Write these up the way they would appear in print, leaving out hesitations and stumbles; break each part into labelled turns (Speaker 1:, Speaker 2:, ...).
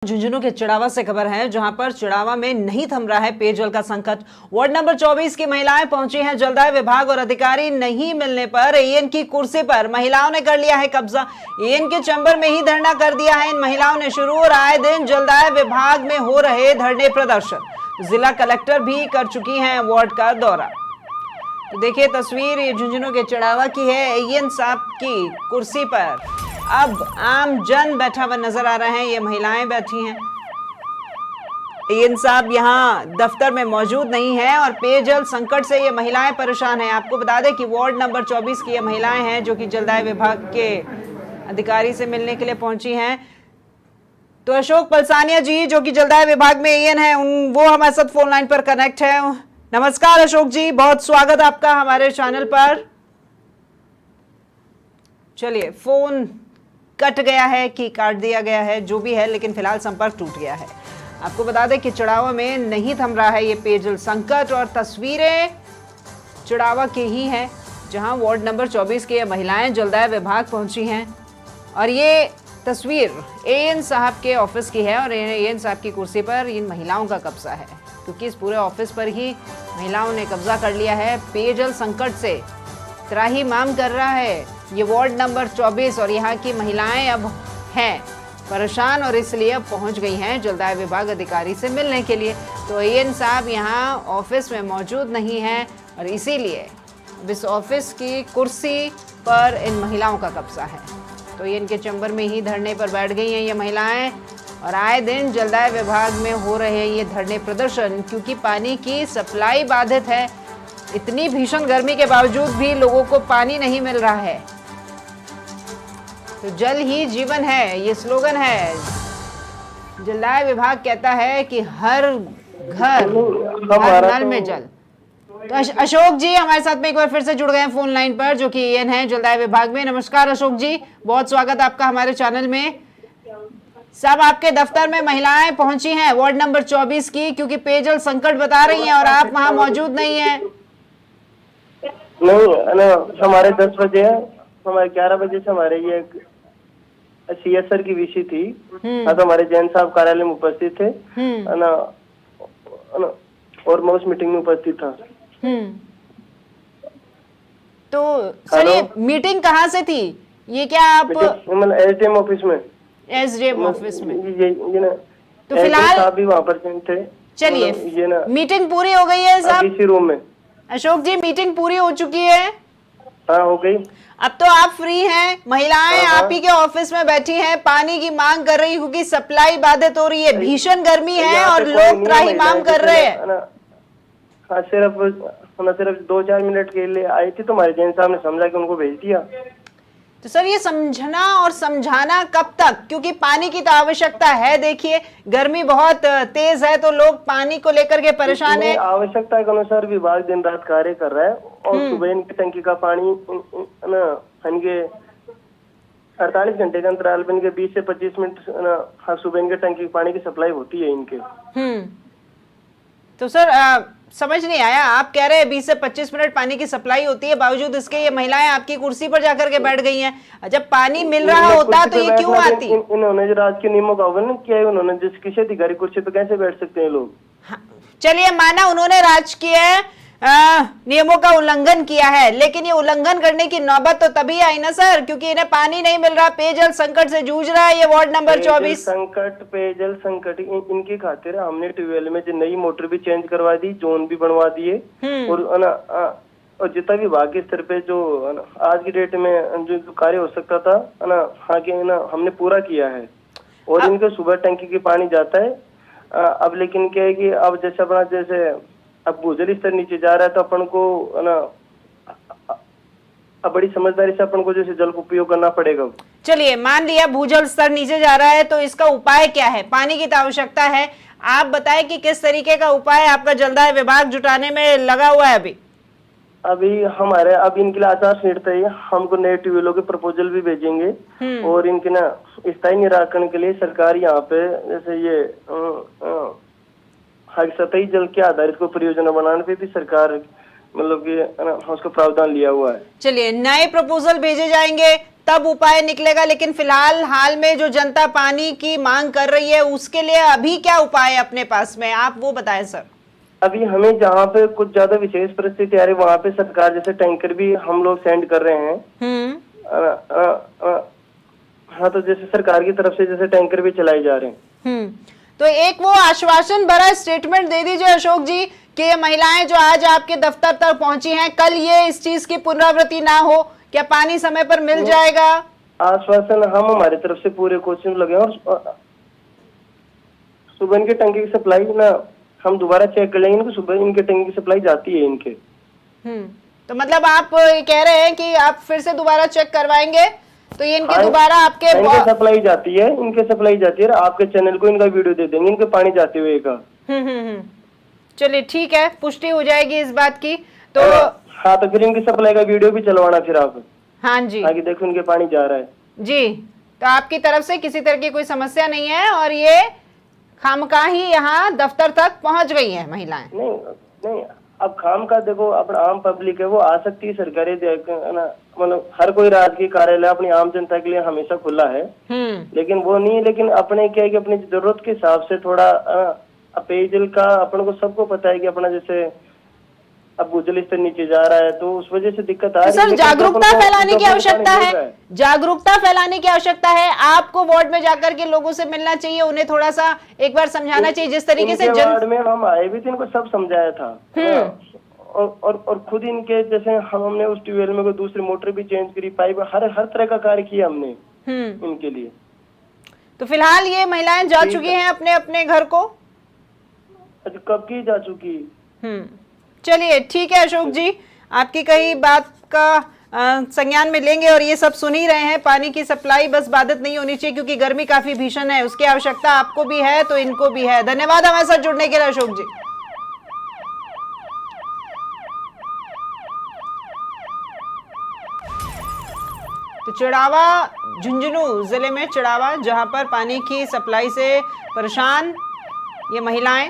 Speaker 1: झुंझुनू के चिड़ावा से खबर है, जहां पर चिड़ावा में नहीं थम रहा है पेयजल का संकट। वार्ड नंबर 24 की महिलाएं पहुंची हैं जलदाय विभाग और अधिकारी नहीं मिलने पर एएन की कुर्सी पर महिलाओं ने कर लिया है कब्जा। एएन के चैम्बर में ही धरना कर दिया है इन महिलाओं ने शुरू और आए दिन जलदाय विभाग में हो रहे धरने प्रदर्शन। जिला कलेक्टर भी कर चुकी हैं वार्ड का दौरा। तो देखिए तस्वीर ये झुंझुनू के चिड़ावा की है। एएन साहब की कुर्सी पर अब आम जन बैठा हुआ नजर आ रहा है, ये महिलाएं बैठी हैं। एएन साहब यहाँ दफ्तर में मौजूद नहीं है और पेयजल संकट से ये महिलाएं परेशान हैं। आपको बता दें कि वार्ड नंबर 24 की ये महिलाएं हैं जो कि जलदाय विभाग के अधिकारी से मिलने के लिए पहुंची हैं। तो अशोक पलसानिया जी जो कि जलदाय विभाग में एएन है वो हमारे साथ फोन लाइन पर कनेक्ट है। नमस्कार अशोक जी, बहुत स्वागत आपका हमारे चैनल पर। चलिए फोन कट गया है कि काट दिया गया है, जो भी है, लेकिन फिलहाल संपर्क टूट गया है। आपको बता दें कि चिड़ावा में नहीं थम रहा है ये पेयजल संकट और तस्वीरें चिड़ावा की ही हैं, जहां वार्ड नंबर 24 की महिलाएं जलदाय विभाग पहुंची हैं। और ये तस्वीर एएन साहब के ऑफिस की है और एएन साहब की कुर्सी पर इन महिलाओं का कब्जा है, क्योंकि इस पूरे ऑफिस पर ही महिलाओं ने कब्जा कर लिया है। पेयजल संकट से त्राही माम कर रहा है ये वार्ड नंबर 24 और यहाँ की महिलाएं अब हैं परेशान और इसलिए अब पहुँच गई हैं जलदाय विभाग अधिकारी से मिलने के लिए। तो एएन साहब यहाँ ऑफिस में मौजूद नहीं हैं और इसीलिए इस ऑफिस की कुर्सी पर इन महिलाओं का कब्जा है। तो एएन के चैम्बर में ही धरने पर बैठ गई हैं ये महिलाएं और आए दिन जलदाय विभाग में हो रहे हैं ये धरने प्रदर्शन, क्योंकि पानी की सप्लाई बाधित है। इतनी भीषण गर्मी के बावजूद भी लोगों को पानी नहीं मिल रहा है। तो जल ही जीवन है, ये स्लोगन है। जलदाय विभाग कहता है कि हर घर हर नल में जल। तो अशोक जी हमारे साथ में एक बार फिर से जुड़ गए हैं फोन लाइन पर, जो कि एएन है जलदाय विभाग में। नमस्कार अशोक जी, बहुत स्वागत आपका हमारे चैनल में। साहब आपके दफ्तर में महिलाएं पहुंची हैं वार्ड नंबर 24 की, क्योंकि पेयजल संकट बता रही हैं और आप वहां मौजूद नहीं हैं।
Speaker 2: नहीं, हमारे 10 बजे है, हमारे 11 बजे से हमारे ये सीएसआर की विषय थी। तो हमारे जैन साहब कार्यालय में उपस्थित थे ना, और मैं उस मीटिंग में उपस्थित था।
Speaker 1: तो सर ये मीटिंग कहाँ से थी? ये क्या आप
Speaker 2: एसडीएम ऑफिस में?
Speaker 1: एसडीएम ऑफिस में
Speaker 2: ये ना,
Speaker 1: तो फिलहाल
Speaker 2: साहब भी वहाँ पर थे।
Speaker 1: चलिए
Speaker 2: ये ना
Speaker 1: मीटिंग पूरी हो गई है साहब?
Speaker 2: इसी रूम में।
Speaker 1: अशोक जी मीटिंग पूरी हो चुकी है?
Speaker 2: हाँ हो गई।
Speaker 1: अब तो आप फ्री हैं। महिलाएं आप ही के ऑफिस में बैठी हैं, पानी की मांग कर रही, क्योंकि सप्लाई बाधित हो रही है, भीषण गर्मी है और लोग त्राही मांग कर रहे हैं।
Speaker 2: हाँ सिर्फ 2-4 मिनट के लिए आई थी, तो हमारे जैन साहब ने समझा कि उनको भेज दिया।
Speaker 1: तो सर ये समझना और समझाना कब तक, क्योंकि पानी की तो आवश्यकता है। देखिए गर्मी बहुत तेज है तो लोग पानी को लेकर के परेशान है।
Speaker 2: आवश्यकता के अनुसार विभाग दिन रात कार्य कर रहा है और सुबह इनकी टंकी का पानी ना इनके 48 घंटे के अंतराल में इनके 20 से 25 मिनट ना सुबह इनके टंकी पानी की सप्लाई होती है इनके।
Speaker 1: तो सर समझ नहीं आया, आप कह रहे हैं 20 से 25 मिनट पानी की सप्लाई होती है, बावजूद इसके ये महिलाएं आपकी कुर्सी पर जाकर के बैठ गई हैं। जब पानी मिल रहा होता तो ये क्यों आती?
Speaker 2: इन्होंने जो राज के नियमों का उल्लंघन किया है, उन्होंने जिस किसी अधिकारी कुर्सी पर कैसे बैठ सकते हैं लोग?
Speaker 1: हाँ, चलिए माना उन्होंने राजकीय नियमों का उल्लंघन किया है, लेकिन ये उल्लंघन करने की नौबत तो तभी आई ना सर, क्योंकि इन्हें पानी नहीं मिल रहा, पेयजल संकट से जूझ रहा है ये वार्ड नंबर 24।
Speaker 2: संकट पेयजल संकट इनकी खातिर हमने ट्यूबवेल में जो नई मोटर भी चेंज करवा दी, जोन भी बनवा दिए और जितना विभाग के स्तर पे जो आज की डेट में जो कार्य हो सकता था हमने पूरा किया है। और इनके सुबह टंकी की पानी जाता है। अब लेकिन क्या है कि अब जैसे अपना जैसे अब भूजल स्तर नीचे जा रहा है, तो अपन को अब बड़ी समझदारी से अपन को जैसे जल का उपयोग करना पड़ेगा।
Speaker 1: चलिए मान लिया भूजल स्तर नीचे जा रहा है, तो इसका उपाय क्या है? पानी की तो आवश्यकता है, आप बताएं कि किस तरीके का उपाय आपका जलदाय विभाग जुटाने में लगा हुआ है अभी?
Speaker 2: हमारे अब इनके लिए आचार संहिता है, हमको नए ट्यूबवेलों के प्रपोजल भी भेजेंगे और इनके ना स्थायी निराकरण के लिए सरकार यहाँ पे जैसे ये सतही जल के आधारित को परियोजना बनाने पे भी सरकार मतलब कि उसका प्रावधान लिया हुआ है।
Speaker 1: चलिए नए प्रपोजल भेजे जाएंगे तब उपाय निकलेगा। लेकिन फिलहाल हाल में जो जनता पानी की मांग कर रही है उसके लिए अभी क्या उपाय है अपने पास में, आप वो बताएं सर।
Speaker 2: अभी हमें जहाँ पे कुछ ज्यादा विशेष परिस्थिति आ रही है वहाँ पे सरकार जैसे टैंकर भी हम लोग सेंड कर रहे हैं। हाँ, तो जैसे सरकार की तरफ से जैसे टैंकर भी चलाए जा रहे हैं।
Speaker 1: तो एक वो आश्वासन भरा स्टेटमेंट दे दीजिए अशोक जी कि ये महिलाएं जो आज आपके दफ्तर तक पहुंची हैं, कल ये इस चीज की पुनरावृत्ति ना हो, क्या पानी समय पर मिल जाएगा?
Speaker 2: आश्वासन हम हमारी तरफ से पूरे कोशिश लगे और सुबह इनके टंकी की सप्लाई ना हम दोबारा चेक कर लेंगे। इनको सुबह इनके टंकी की सप्लाई जाती है इनके।
Speaker 1: तो मतलब आप कह रहे हैं कि आप फिर से दोबारा चेक करवाएंगे तो ये इनके दोबारा आपके
Speaker 2: सप्लाई जाती है, इनके सप्लाई जाती है। आपके चैनल को इनका वीडियो दे देंगे इनके पानी जाते हुए का।
Speaker 1: चलिए ठीक है, पुष्टि हो जाएगी इस बात की। तो
Speaker 2: हाँ, तो फिर इनकी सप्लाई का वीडियो भी चलवाना फिर आप।
Speaker 1: हाँ जी,
Speaker 2: आगे देखो इनके पानी जा रहा है
Speaker 1: जी। तो आपकी तरफ से किसी तरह की कोई समस्या नहीं है और ये खामखा ही यहाँ दफ्तर तक पहुंच गई है महिलाएं?
Speaker 2: नहीं नहीं, अब खाम का देखो अपना आम पब्लिक है वो आ सकती है। सरकारी मतलब हर कोई राजकीय कार्यालय अपनी आम जनता के लिए हमेशा खुला है, लेकिन वो नहीं है। लेकिन अपने क्या है कि अपनी जरूरत के हिसाब से थोड़ा पेयजल का अपन को सबको पता है कि अपना जैसे अब भूजल स्तर नीचे जा रहा है तो उस वजह से दिक्कत आ रही है।
Speaker 1: सर जागरूकता फैलाने की आवश्यकता है, जागरूकता फैलाने की आवश्यकता है। आपको वार्ड में जाकर के लोगों से मिलना चाहिए, उन्हें थोड़ा सा एक बार समझाना चाहिए। जिस तरीके से
Speaker 2: वार्ड में हम आए भी थे, इनको सब समझाया था और खुद इनके जैसे हमने उस ट्यूबवेल में कोई दूसरी मोटर भी चेंज करी, पाइप हर तरह का कार्य किया हमने इनके लिए।
Speaker 1: तो फिलहाल ये महिलाएं जा चुकी हैं अपने अपने घर को?
Speaker 2: कब की जा चुकी।
Speaker 1: चलिए ठीक है अशोक जी, आपकी कही बात का संज्ञान में लेंगे और ये सब सुन ही रहे हैं। पानी की सप्लाई बस बाधित नहीं होनी चाहिए क्योंकि गर्मी काफी भीषण है, उसकी आवश्यकता आपको भी है तो इनको भी है। धन्यवाद हमारे साथ जुड़ने के लिए अशोक जी। तो चिड़ावा झुंझुनू जिले में चिड़ावा, जहां पर पानी की सप्लाई से परेशान ये महिलाएं,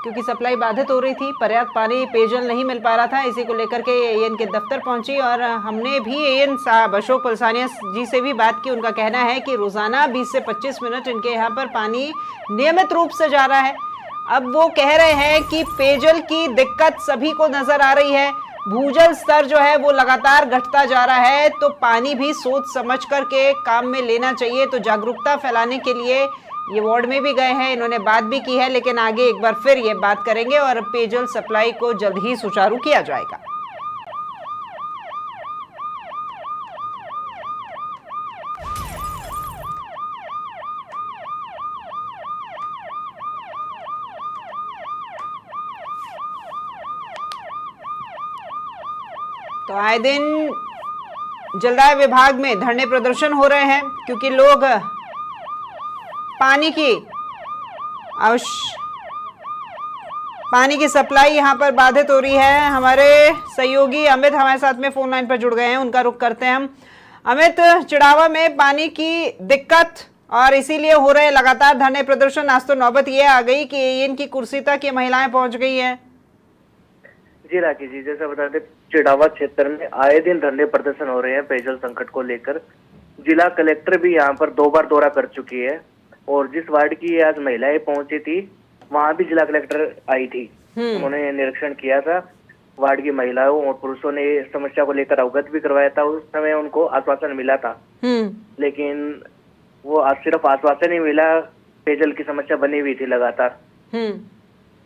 Speaker 1: क्योंकि सप्लाई बाधित हो रही थी, पर्याप्त पानी पेयजल नहीं मिल पा रहा था, इसी को लेकर के एएन के दफ्तर पहुंची और हमने भी एएन साहब अशोक पलसानिया जी से भी बात की। उनका कहना है कि रोजाना 20 से 25 मिनट इनके यहाँ पर पानी नियमित रूप से जा रहा है। अब वो कह रहे हैं कि पेयजल की दिक्कत सभी को नजर आ रही है, भूजल स्तर जो है वो लगातार घटता जा रहा है, तो पानी भी सोच समझ करके काम में लेना चाहिए। तो जागरूकता फैलाने के लिए ये वार्ड में भी गए हैं, इन्होंने बात भी की है, लेकिन आगे एक बार फिर ये बात करेंगे और पेयजल सप्लाई को जल्द ही सुचारू किया जाएगा। तो आए दिन जलदाय विभाग में धरने प्रदर्शन हो रहे हैं क्योंकि लोग पानी की सप्लाई यहां पर बाधित हो रही है। हमारे सहयोगी अमित हमारे साथ में फोन लाइन पर जुड़ गए हैं, उनका रुख करते हैं हम। अमित, चिड़ावा में पानी की दिक्कत और इसीलिए हो रहे लगातार धरने प्रदर्शन। आज तो नौबत ये आ गई कि एएन की कुर्सी तक ये महिलाएं पहुंच गई हैं।
Speaker 3: जी राखी जी, जैसा बता दें चिड़ावा क्षेत्र में आए दिन धरने प्रदर्शन हो रहे हैं पेयजल संकट को लेकर। जिला कलेक्टर भी यहाँ पर 2 बार दौरा कर चुकी है और जिस वार्ड की आज महिलाएं पहुंची थी वहां भी जिला कलेक्टर आई थी, उन्होंने निरीक्षण किया था। वार्ड की महिलाओं और पुरुषों ने समस्या को लेकर अवगत भी करवाया था। उस समय उनको आश्वासन मिला था, लेकिन वो आज सिर्फ आश्वासन ही मिला, पेयजल की समस्या बनी हुई थी लगातार।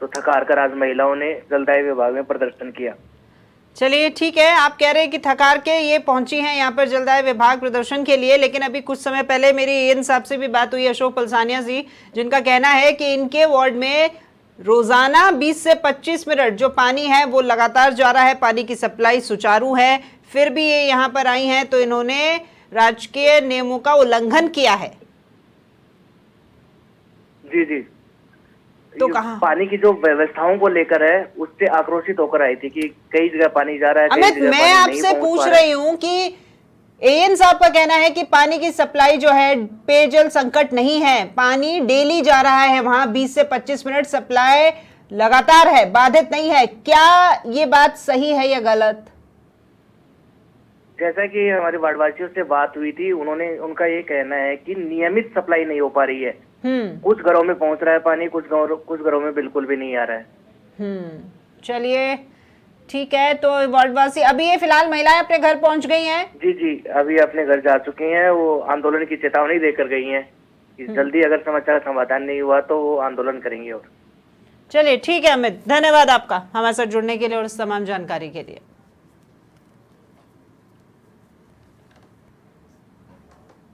Speaker 3: तो थका हार कर आज महिलाओं ने जलदाय विभाग में प्रदर्शन किया।
Speaker 1: चलिए ठीक है, आप कह रहे हैं कि थकार के ये पहुंची हैं यहाँ पर जलदाय विभाग प्रदर्शन के लिए, लेकिन अभी कुछ समय पहले मेरी एएन साहब से भी बात हुई, अशोक पलसानिया जी, जिनका कहना है कि इनके वार्ड में रोजाना 20 से 25 मिनट जो पानी है वो लगातार जा रहा है, पानी की सप्लाई सुचारू है। फिर भी ये यहाँ पर आई हैं तो इन्होंने राजकीय नियमों का उल्लंघन किया है।
Speaker 3: जी जी,
Speaker 1: तो कहा
Speaker 3: पानी की जो व्यवस्थाओं को लेकर है उससे आक्रोशित होकर आई थी कि कई जगह पानी जा रहा है।
Speaker 1: अमित, मैं आपसे पूछ रही हूँ कि एएन साहब का कहना है कि पानी की सप्लाई जो है, पेयजल संकट नहीं है, पानी डेली जा रहा है वहां, 20 से 25 मिनट सप्लाई लगातार है, बाधित नहीं है। क्या ये बात सही है या गलत?
Speaker 3: जैसा कि हमारे वार्डवासियों से बात हुई थी, उनका ये कहना है कि नियमित सप्लाई नहीं हो पा रही है। कुछ घरों में पहुंच रहा है पानी, कुछ घरों में बिल्कुल भी नहीं आ रहा है।
Speaker 1: चलिए ठीक है, तो वार्डवासी अभी ये फिलहाल महिलाएं अपने घर पहुंच गई हैं?
Speaker 3: जी जी, अभी अपने घर जा चुकी हैं। वो आंदोलन की चेतावनी देकर गई हैं कि जल्दी अगर समस्या का समाधान नहीं हुआ तो वो आंदोलन करेंगे। और
Speaker 1: चलिए ठीक है अमित, धन्यवाद आपका हमारे साथ जुड़ने के लिए और इस तमाम जानकारी के लिए।